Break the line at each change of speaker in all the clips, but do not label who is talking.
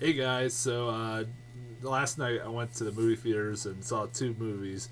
Hey guys, last night I went to the movie theaters and saw two movies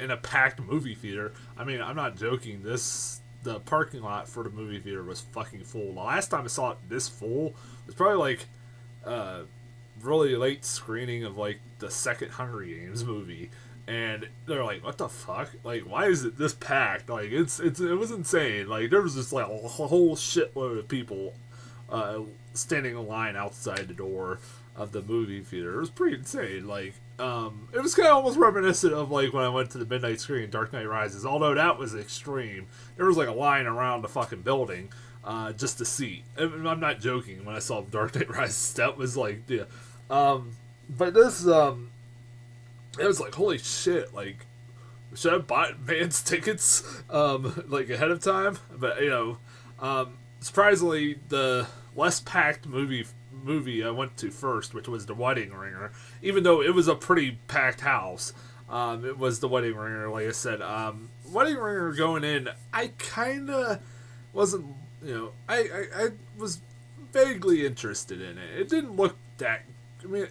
in a packed movie theater. I mean, I'm not joking. The parking lot for the movie theater was fucking full. The last time I saw it this full was probably like uh, really late screening of like the second Hunger Games movie, and they're like, "What the fuck? Like, why is it this packed? Like, it was insane. Like, there was just like a whole shitload of people uh, standing in line outside the door of the movie theater. It was pretty insane. It was kind of almost reminiscent of like when I went to the midnight screening Dark Knight Rises. Although that was extreme, there was like a line around the fucking building just to see. I'm not joking. When I saw Dark Knight Rises, that was like, yeah. But it was like, holy shit, like, should I have bought advance tickets, like, ahead of time? But, surprisingly, the less packed movie I went to first, which was The Wedding Ringer, even though it was a pretty packed house, it was The Wedding Ringer, like I said. Wedding Ringer going in, I kind of wasn't, I was vaguely interested in it. It didn't look that, I mean,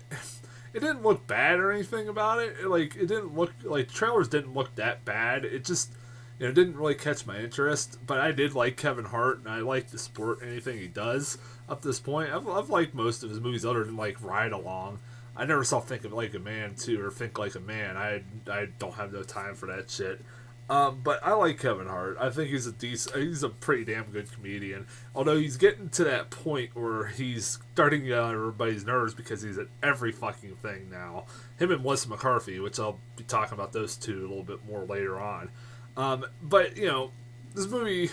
it didn't look bad or anything about it. It didn't look like trailers didn't look that bad. It just didn't really catch my interest. But I did like Kevin Hart, and I like to support anything he does up to this point. I've liked most of his movies other than like Ride Along. I never saw Think of Like a Man too, or Think Like a Man. I don't have no time for that shit. But I like Kevin Hart. I think he's a pretty damn good comedian. Although he's getting to that point where he's starting to get on everybody's nerves because he's at every fucking thing now. Him and Melissa McCarthy, which I'll be talking about those two a little bit more later on. But this movie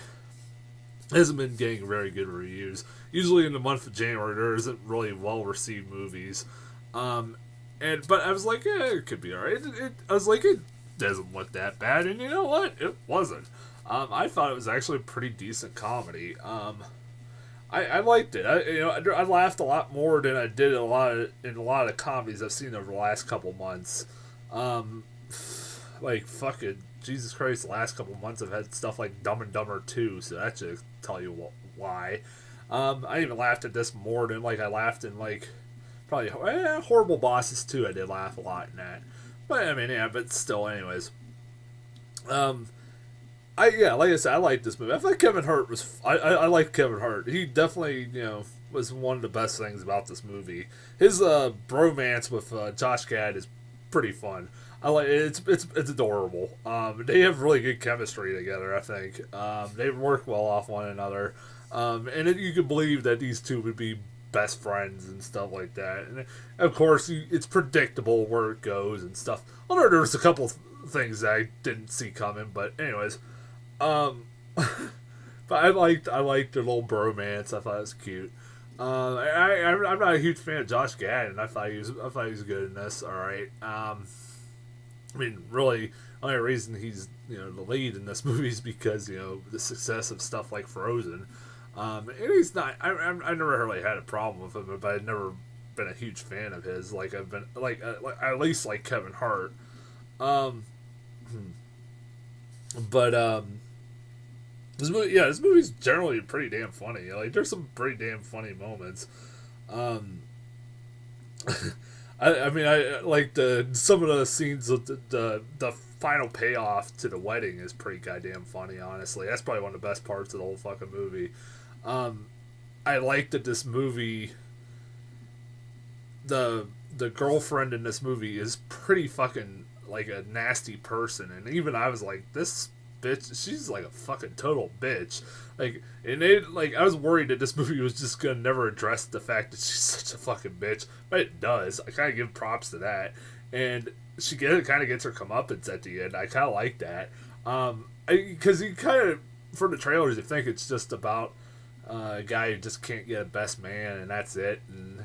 hasn't been getting very good reviews. Usually in the month of January, there isn't really well received movies. But I was like, it could be alright. I was like, it doesn't look that bad, and you know what? It wasn't. I thought it was actually a pretty decent comedy. I liked it. I laughed a lot more than I did in a lot of comedies I've seen over the last couple months. Like fucking Jesus Christ, the last couple months I've had stuff like Dumb and Dumber 2, so that should tell you why. I even laughed at this more than like I laughed in like probably Horrible Bosses 2. I did laugh a lot in that. But I mean, yeah, but still, anyways. Like I said, I like this movie. I thought Kevin Hart was. I like Kevin Hart. He definitely, was one of the best things about this movie. His bromance with Josh Gad is pretty fun. I like it's adorable. They have really good chemistry together. I think they work well off one another. You could believe that these two would be best friends and stuff like that. And of course, it's predictable where it goes and stuff. Although there was a couple things that I didn't see coming, but anyways, but I liked their little bromance. I thought it was cute. I'm not a huge fan of Josh Gad, and I thought he was good in this. All right. I mean, really, the only reason he's the lead in this movie is because the success of stuff like Frozen. And he's not. I never really had a problem with him, but I've never been a huge fan of his. Like I've been at least like Kevin Hart. But this movie's generally pretty damn funny. Like there's some pretty damn funny moments. I like some of the scenes of the final payoff to the wedding is pretty goddamn funny. Honestly, that's probably one of the best parts of the whole fucking movie. I like that this movie, the girlfriend in this movie is pretty fucking like a nasty person, and even I was like, this bitch, she's like a fucking total bitch. I was worried that this movie was just gonna never address the fact that she's such a fucking bitch, but it does. I kind of give props to that, and she kind of gets her comeuppance at the end. I kind of like that, because you kind of from the trailers you think it's just about a guy who just can't get a best man and that's it, and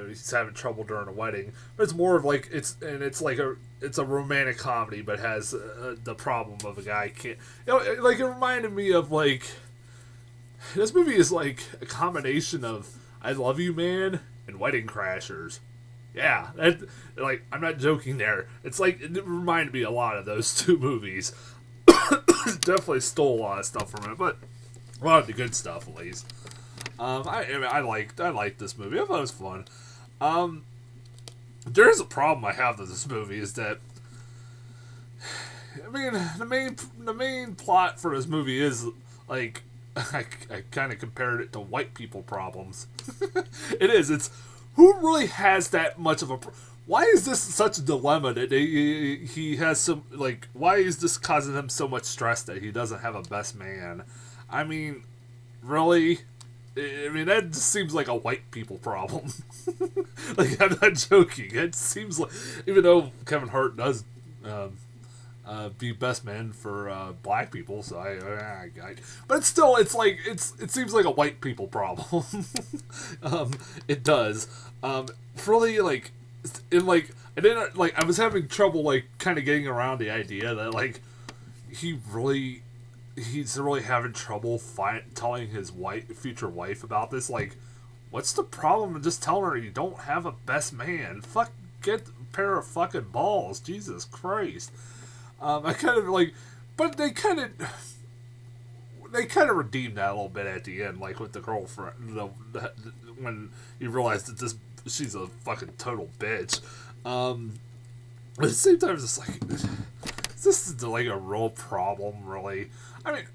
he's having trouble during a wedding. But it's more of like it's a romantic comedy, but has the problem of a guy can't. Like it reminded me of like this movie is like a combination of I Love You Man and Wedding Crashers. Yeah, I'm not joking there. It's like it reminded me a lot of those two movies. Definitely stole a lot of stuff from it, but a lot of the good stuff at least. I liked this movie. I thought it was fun. There's a problem I have with this movie is that, I mean, the main plot for this movie is like, I kind of compared it to white people problems. It is. It's who really has that much of a. Why is this such a dilemma that he has some, like, why is this causing him so much stress that he doesn't have a best man? I mean, really? I mean, that just seems like a white people problem. Like, I'm not joking. It seems like, even though Kevin Hart does be best man for black people, so but it's still, it seems like a white people problem. It does. Really, like, I was having trouble, like, kind of getting around the idea that, like, he's really having trouble telling his future wife about this. Like, what's the problem in just telling her you don't have a best man? Get a pair of fucking balls, Jesus Christ. I kind of like, but they kind of redeemed that a little bit at the end, like with the girlfriend, when you realize that she's a fucking total bitch. But at the same time, it's just like, is this like a real problem, really? I mean,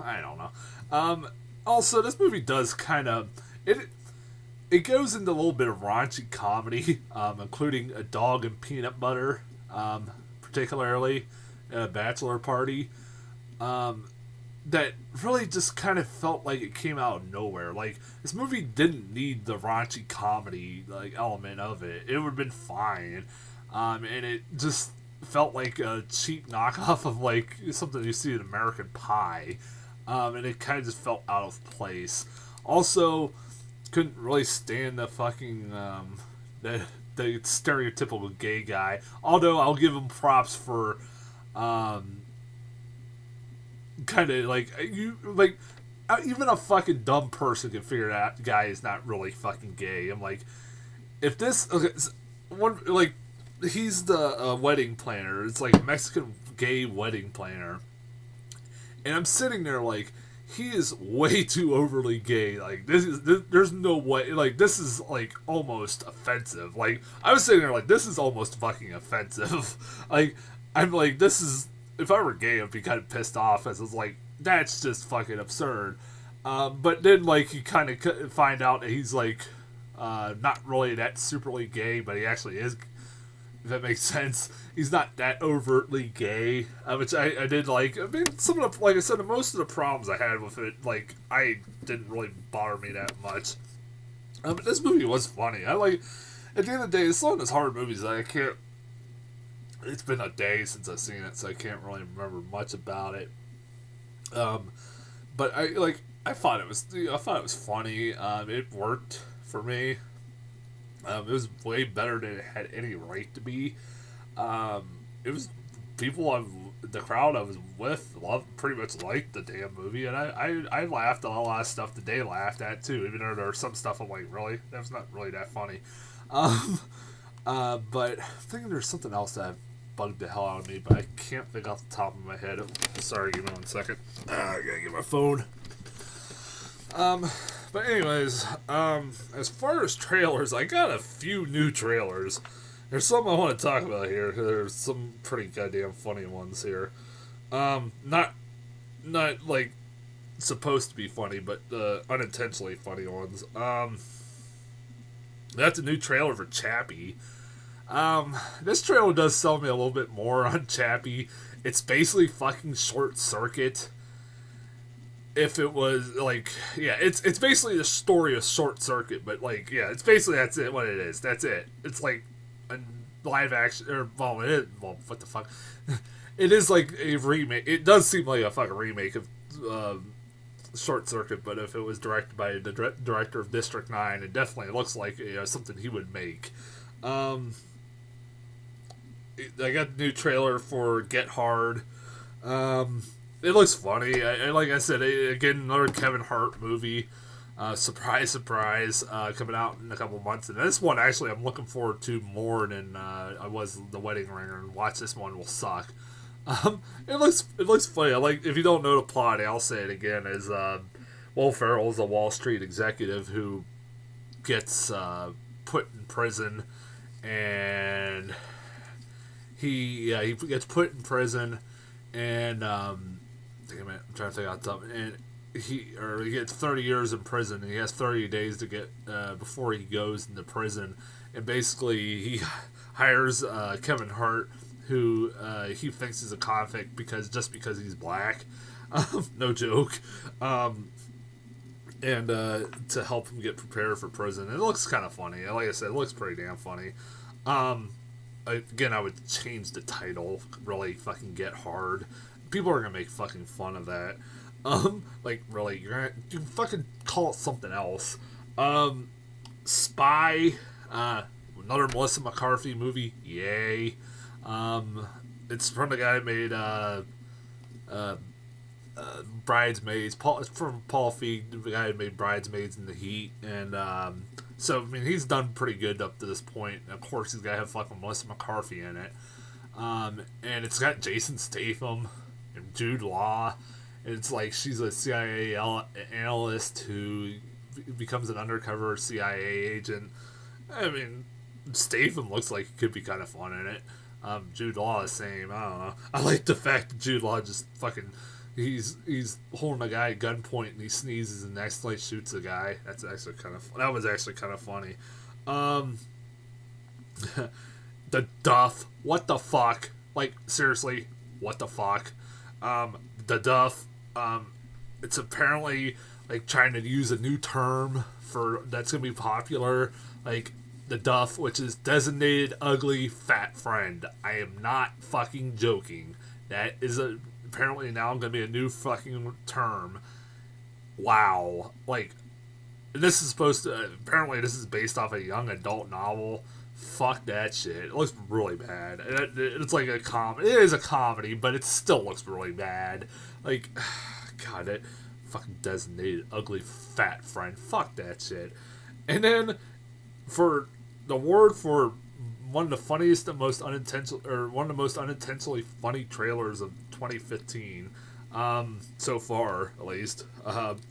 I don't know. Also, this movie does kind of, it goes into a little bit of raunchy comedy, including a dog and peanut butter, particularly at a bachelor party, that really just kind of felt like it came out of nowhere. Like, this movie didn't need the raunchy comedy, like, element of it. It would have been fine. And it just felt like a cheap knockoff of, like, something you see in American Pie. And it kind of just felt out of place. Also, couldn't really stand the fucking, the stereotypical gay guy. Although, I'll give him props for, kind of, like, even a fucking dumb person can figure out the guy is not really fucking gay. I'm like, if this, okay, like, he's the wedding planner. It's like a Mexican gay wedding planner. And I'm sitting there like, he is way too overly gay. Like, there's no way. Like, this is, like, almost offensive. Like, I was sitting there like, this is almost fucking offensive. Like, I'm like, this is, if I were gay, I'd be kind of pissed off, as I was like, that's just fucking absurd. But then, like, you kind of find out that he's, like, not really that superly gay, but he actually is, if that makes sense. He's not that overtly gay, which I did like. I mean, some of the, like I said, most of the problems I had with it, like, I didn't really bother me that much. But this movie was funny. I like, at the end of the day, it's one of those horror movies that I can't, it's been a day since I've seen it, so I can't really remember much about it. But I thought it was funny. It worked for me. It was way better than it had any right to be. It was the crowd I was with pretty much liked the damn movie, and I laughed at a lot of stuff that they laughed at too. Even though there was some stuff I'm like, really, that's not really that funny. But I'm thinking there's something else that bugged the hell out of me, but I can't think off the top of my head. Sorry, give me 1 second. I gotta get my phone. But anyways, as far as trailers, I got a few new trailers. There's some I want to talk about here. There's some pretty goddamn funny ones here. Not like supposed to be funny, but unintentionally funny ones. That's a new trailer for Chappie. This trailer does sell me a little bit more on Chappie. It's basically fucking Short Circuit. If it was, like, yeah, it's basically the story of Short Circuit, but, like, yeah, it's basically, that's it, what it is. That's it. It's like a live action, or, well, what the fuck? It is like a remake. It does seem like a fucking remake of Short Circuit, but if it was directed by the director of District 9, it definitely looks like, you know, something he would make. I got the new trailer for Get Hard. It looks funny. Like I said, again, another Kevin Hart movie. Surprise, surprise, coming out in a couple months. And this one, actually, I'm looking forward to more than I was The Wedding Ringer. And watch this one will suck. It looks funny. Like, if you don't know the plot, I'll say it again. Is Will Ferrell is a Wall Street executive who gets put in prison, and he gets put in prison, and damn it, I'm trying to think out something, and he gets 30 years in prison, and he has 30 days to get before he goes into prison, and basically he hires Kevin Hart, who he thinks is a convict because he's black, no joke, and to help him get prepared for prison. It looks kind of funny. Like I said, it looks pretty damn funny. Again, I would change the title. Really fucking get hard. People are gonna make fucking fun of that. Like really, you fucking call it something else. Spy. Another Melissa McCarthy movie. Yay. It's from the guy who made Bridesmaids. It's from Paul Feig, the guy who made Bridesmaids in the Heat, and so I mean he's done pretty good up to this point. And of course, he's got to have fucking Melissa McCarthy in it, and it's got Jason Statham and Jude Law. And it's like she's a CIA analyst who becomes an undercover CIA agent. I mean, Statham looks like he could be kind of fun in it. Jude Law is same. I don't know. I like the fact that Jude Law just fucking he's holding a guy at gunpoint and he sneezes and accidentally shoots the guy. That was actually kind of funny. The Duff. What the fuck? Like seriously, what the fuck? The Duff. It's apparently like trying to use a new term for that's gonna be popular. Like the Duff, which is designated ugly fat friend. I am not fucking joking. That is apparently now going to be a new fucking term. Wow. Like, this is supposed to, apparently this is based off a young adult novel. Fuck that shit. It looks really bad. It's like a comedy. It is a comedy, but it still looks really bad. Like, God, that fucking designated ugly fat friend. Fuck that shit. And then, for the award for one of the funniest and most unintentional, or one of the most unintentionally funny trailers of 2015, so far at least,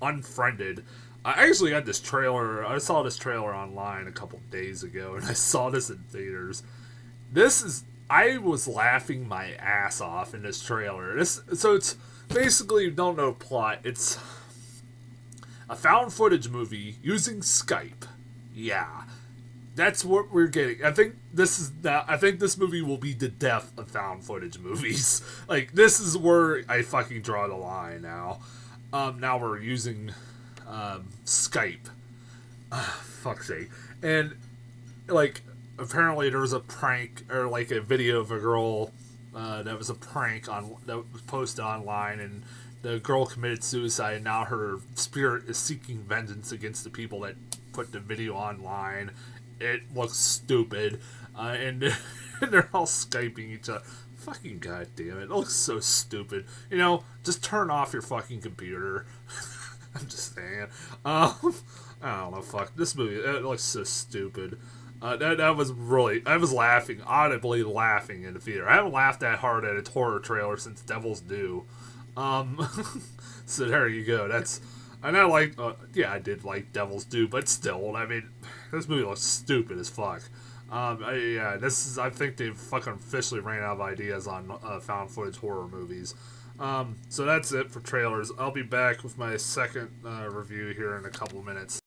Unfriended. I actually had this trailer. I saw this trailer online a couple days ago, and I saw this in theaters. I was laughing my ass off in this trailer. So it's basically, you don't know plot. It's a found footage movie using Skype. Yeah. That's what we're getting. I think this movie will be the death of found footage movies. Like, this is where I fucking draw the line now. Now we're using Skype. Fuck's sake. And like, apparently there was a prank or like a video of a girl that was a prank that was posted online, and the girl committed suicide, and now her spirit is seeking vengeance against the people that put the video online. It looks stupid, and they're all Skyping each other. Fucking goddamn it looks so stupid. You know, just turn off your fucking computer. I'm just saying. I don't know. Fuck this movie. It looks so stupid. That was really. I was laughing, audibly laughing in the theater. I haven't laughed that hard at a horror trailer since Devil's Due. So there you go. And I did like Devil's Due, but still, I mean, this movie looks stupid as fuck. I think they've fucking officially ran out of ideas on found footage horror movies. So that's it for trailers. I'll be back with my second review here in a couple minutes.